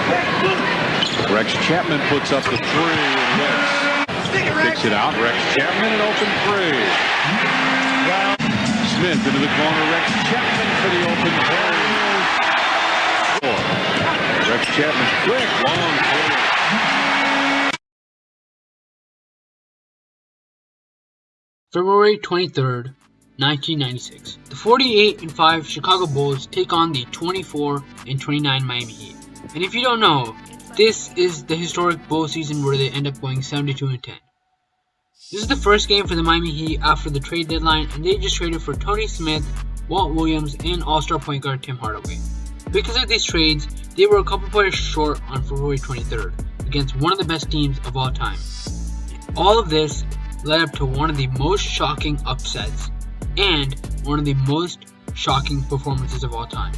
Rex Chapman puts up the three and Kicks it out. Rex Chapman, an open three. Smith into the corner. Rex Chapman for the open three. Rex Chapman quick, long three. February 23rd, 1996. The 48-5 Chicago Bulls take on the 24-29 Miami Heat. And if you don't know, this is the historic Bull season where they end up going 72-10. This is the first game for the Miami Heat after the trade deadline, and they just traded for Tony Smith, Walt Williams, and All-Star point guard Tim Hardaway. Because of these trades, they were a couple players short on February 23rd against one of the best teams of all time. All of this led up to one of the most shocking upsets and one of the most shocking performances of all time.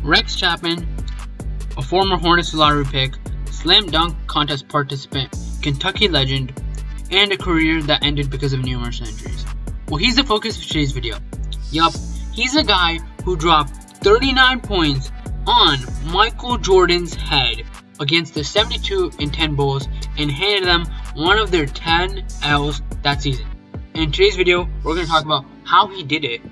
Rex Chapman, a former Hornets lottery pick, slam dunk contest participant, Kentucky legend, and a career that ended because of numerous injuries. Well, he's the focus of today's video. Yup, he's a guy who dropped 39 points on Michael Jordan's head against the 72-10 Bulls and handed them one of their 10 L's that season. In today's video, we're going to talk about how he did it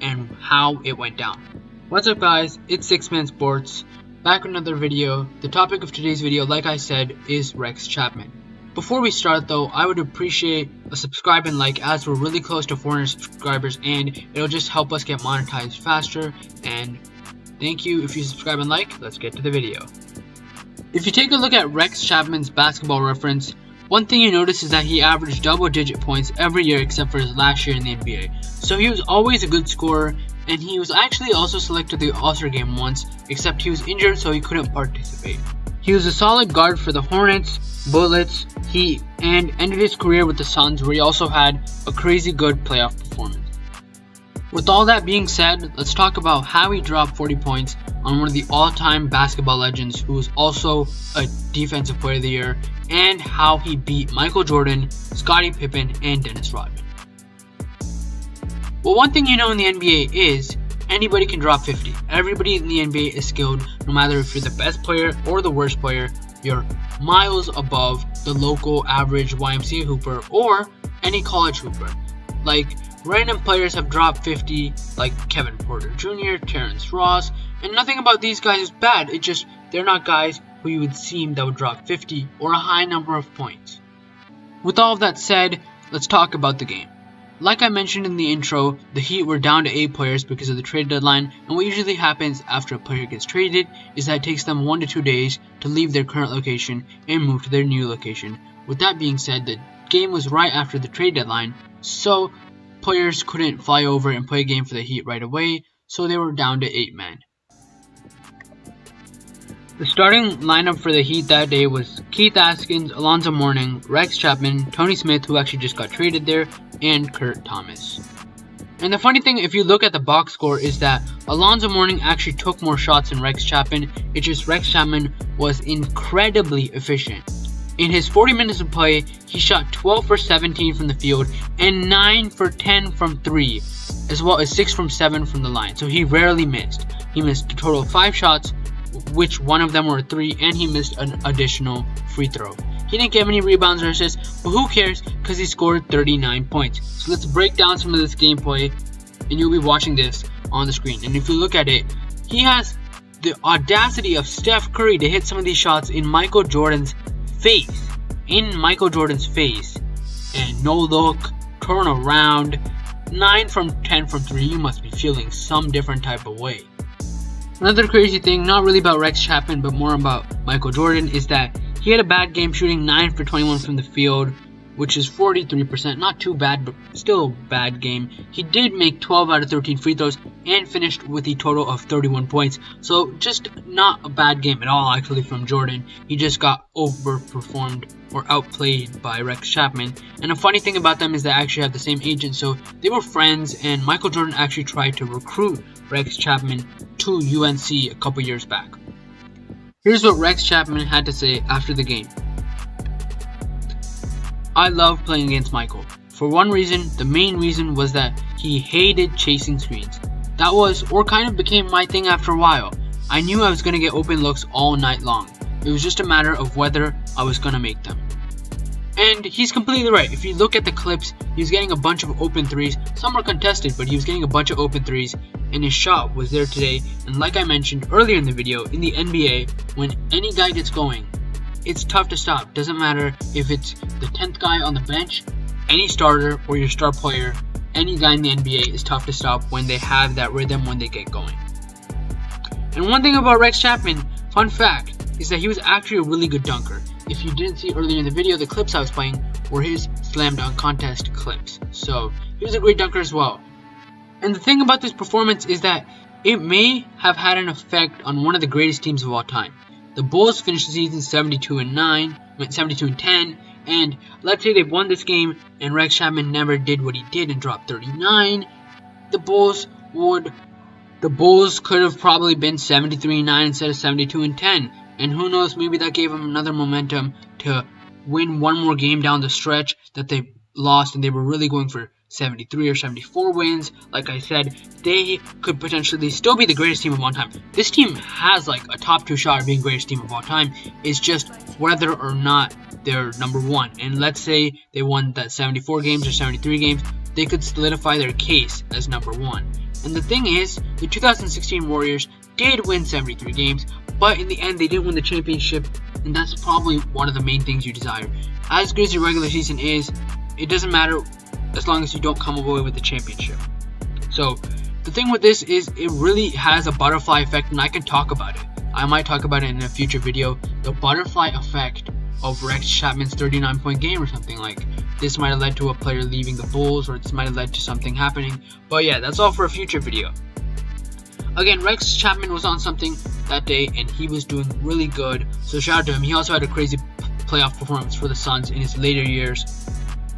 and how it went down. What's up guys, it's Six Man Sports, back with another video. The topic of today's video, like I said, is Rex Chapman. Before we start though, I would appreciate a subscribe and like, as we're really close to 400 subscribers and it'll just help us get monetized faster. And thank you if you subscribe and like. Let's get to the video. If you take a look at Rex Chapman's basketball reference, one thing you notice is that he averaged double-digit points every year except for his last year in the NBA. So he was always a good scorer, and he was actually also selected to the All-Star game once, except he was injured so he couldn't participate. He was a solid guard for the Hornets, Bullets, Heat, and ended his career with the Suns, where he also had a crazy good playoff performance. With all that being said, let's talk about how he dropped 40 points on one of the all-time basketball legends who was also a defensive player of the year, and how he beat Michael Jordan, Scottie Pippen, and Dennis Rodman. Well, one thing you know in the NBA is anybody can drop 50. Everybody in the NBA is skilled, no matter if you're the best player or the worst player. You're miles above the local average YMCA hooper or any college hooper. Like, random players have dropped 50, like Kevin Porter Jr., Terrence Ross, and nothing about these guys is bad. It's just they're not guys who you would seem that would drop 50 or a high number of points. With all of that said, let's talk about the game. Like I mentioned in the intro, the Heat were down to 8 players because of the trade deadline, and what usually happens after a player gets traded is that it takes them 1 to 2 days to leave their current location and move to their new location. With that being said, the game was right after the trade deadline, so players couldn't fly over and play a game for the Heat right away, so they were down to 8 men. The starting lineup for the Heat that day was Keith Askins, Alonzo Mourning, Rex Chapman, Tony Smith, who actually just got traded there, and Kurt Thomas. And the funny thing, if you look at the box score, is that Alonzo Mourning actually took more shots than Rex Chapman. It's just Rex Chapman was incredibly efficient. In his 40 minutes of play, he shot 12 for 17 from the field and 9 for 10 from 3, as well as 6 from 7 from the line. So he rarely missed. He missed a total of 5 shots, which one of them were a 3, and he missed an additional free throw. He didn't get many rebounds or assists, but who cares, because he scored 39 points. So let's break down some of this gameplay, and you'll be watching this on the screen. And if you look at it, he has the audacity of Steph Curry to hit some of these shots in Michael Jordan's face. And no look, turn around, 9 from 10 from 3, you must be feeling some different type of way. Another crazy thing, not really about Rex Chapman, but more about Michael Jordan, is that he had a bad game shooting 9 for 21 from the field, which is 43%. Not too bad, but still a bad game. He did make 12 out of 13 free throws and finished with a total of 31 points. So just not a bad game at all actually from Jordan. He just got overperformed or outplayed by Rex Chapman. And a funny thing about them is they actually have the same agent, so they were friends, and Michael Jordan actually tried to recruit Rex Chapman to UNC a couple years back. Here's what Rex Chapman had to say after the game. I love playing against Michael. for one reason, the main reason was that he hated chasing screens. That was, or kind of became my thing after a while. I knew I was going to get open looks all night long. It was just a matter of whether I was going to make them. And he's completely right. If you look at the clips, he was getting a bunch of open threes. Some were contested, but he was getting a bunch of open threes, and his shot was there today. And like I mentioned earlier in the video, in the NBA, when any guy gets going, it's tough to stop. Doesn't matter if it's the 10th guy on the bench, any starter, or your star player. Any guy in the NBA is tough to stop when they have that rhythm, when they get going. And one thing about Rex Chapman, fun fact, is that he was actually a really good dunker. If you didn't see earlier in the video, the clips I was playing were his slam dunk contest clips. So he was a great dunker as well. And the thing about this performance is that it may have had an effect on one of the greatest teams of all time. The Bulls finished the season 72-10, and let's say they won this game and Rex Chapman never did what he did and dropped 39. The Bulls could have probably been 73-9 instead of 72-10. And who knows, maybe that gave them another momentum to win one more game down the stretch that they lost, and they were really going for 73 or 74 wins. Like I said, they could potentially still be the greatest team of all time. This team has like a top 2 shot at being greatest team of all time. It's just whether or not they're number 1. And let's say they won that 74 games or 73 games, they could solidify their case as number 1. And the thing is, the 2016 Warriors did win 73 games, but in the end, they didn't win the championship, and that's probably one of the main things you desire. As good as your regular season is, it doesn't matter as long as you don't come away with the championship. So, the thing with this is it really has a butterfly effect, and I can talk about it. I might talk about it in a future video. The butterfly effect of Rex Chapman's 39-point game or something. Like, this might have led to a player leaving the Bulls, or this might have led to something happening. But yeah, that's all for a future video. Again, Rex Chapman was on something that day, and he was doing really good. So shout out to him. He also had a crazy playoff performance for the Suns in his later years.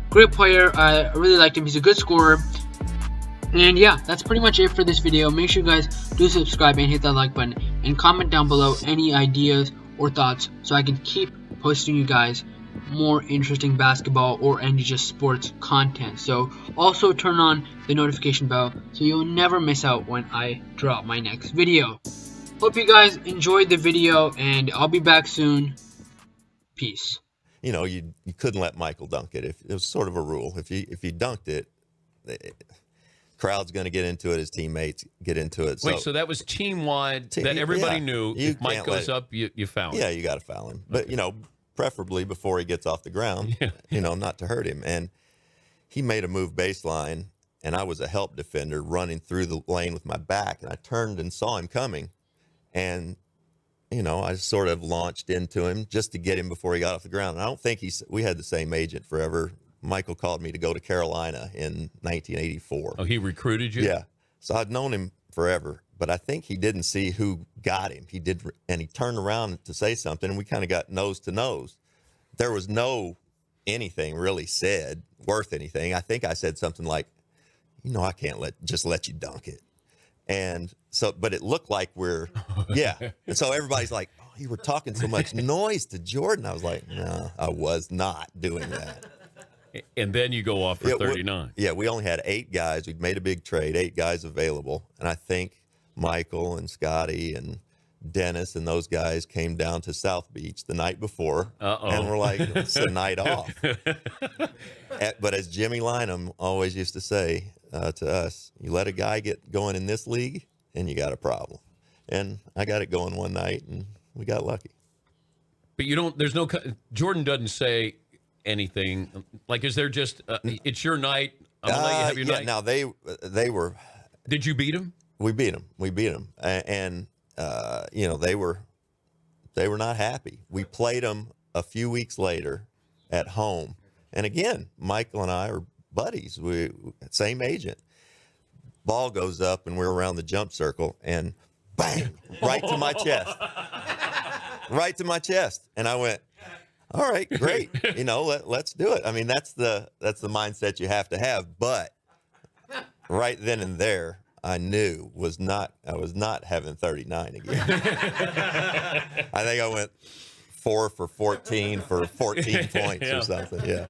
Great player. I really liked him. He's a good scorer. And yeah, that's pretty much it for this video. Make sure you guys do subscribe and hit that like button. And comment down below any ideas or thoughts so I can keep posting you guys more interesting basketball or any just sports content. So also turn on the notification bell so you'll never miss out when I drop my next video. Hope you guys enjoyed the video, and I'll be back soon. Peace. You know, you couldn't let Michael dunk it. It was sort of a rule. If you dunked it, the crowd's going to get into it. His teammates get into it. Wait, so that was team-wide that everybody knew. If Mike goes up, you foul him. Yeah, you got to foul him. But, you know, preferably before he gets off the ground, you know, not to hurt him. And he made a move baseline, and I was a help defender running through the lane with my back, and I turned and saw him coming. And, you know, I sort of launched into him just to get him before he got off the ground. And I don't think we had the same agent forever. Michael called me to go to Carolina in 1984. Oh, he recruited you? Yeah. So I'd known him forever, but I think he didn't see who got him. He did, and he turned around to say something, and we kind of got nose to nose. There was no anything really said worth anything. I think I said something like, you know, I can't just let you dunk it. And so, but it looked like yeah. And so everybody's like, oh, you were talking so much noise to Jordan. I was like, no, I was not doing that. And then you go off for 39. We only had 8 guys. We'd made a big trade, 8 guys available. And I think Michael and Scotty and Dennis and those guys came down to South Beach the night before. And we're like, it's a night off. But as Jimmy Lynam always used to say to us, you let a guy get going in this league and you got a problem. And I got it going one night and we got lucky. But Jordan doesn't say anything. Like, is there just, it's your night, I'm going to let you have your night? Now they were. Did you beat him? We beat them. And you know, they were not happy. We played them a few weeks later at home. And again, Michael and I are buddies. Same agent. Ball goes up and we're around the jump circle and bang, right to my chest. Right to my chest. And I went, all right, great. You know, let's do it. I mean, that's the mindset you have to have. But right then and there, I knew I was not having 39 again. I think I went 4 for 14 for 14 points or something. Yeah.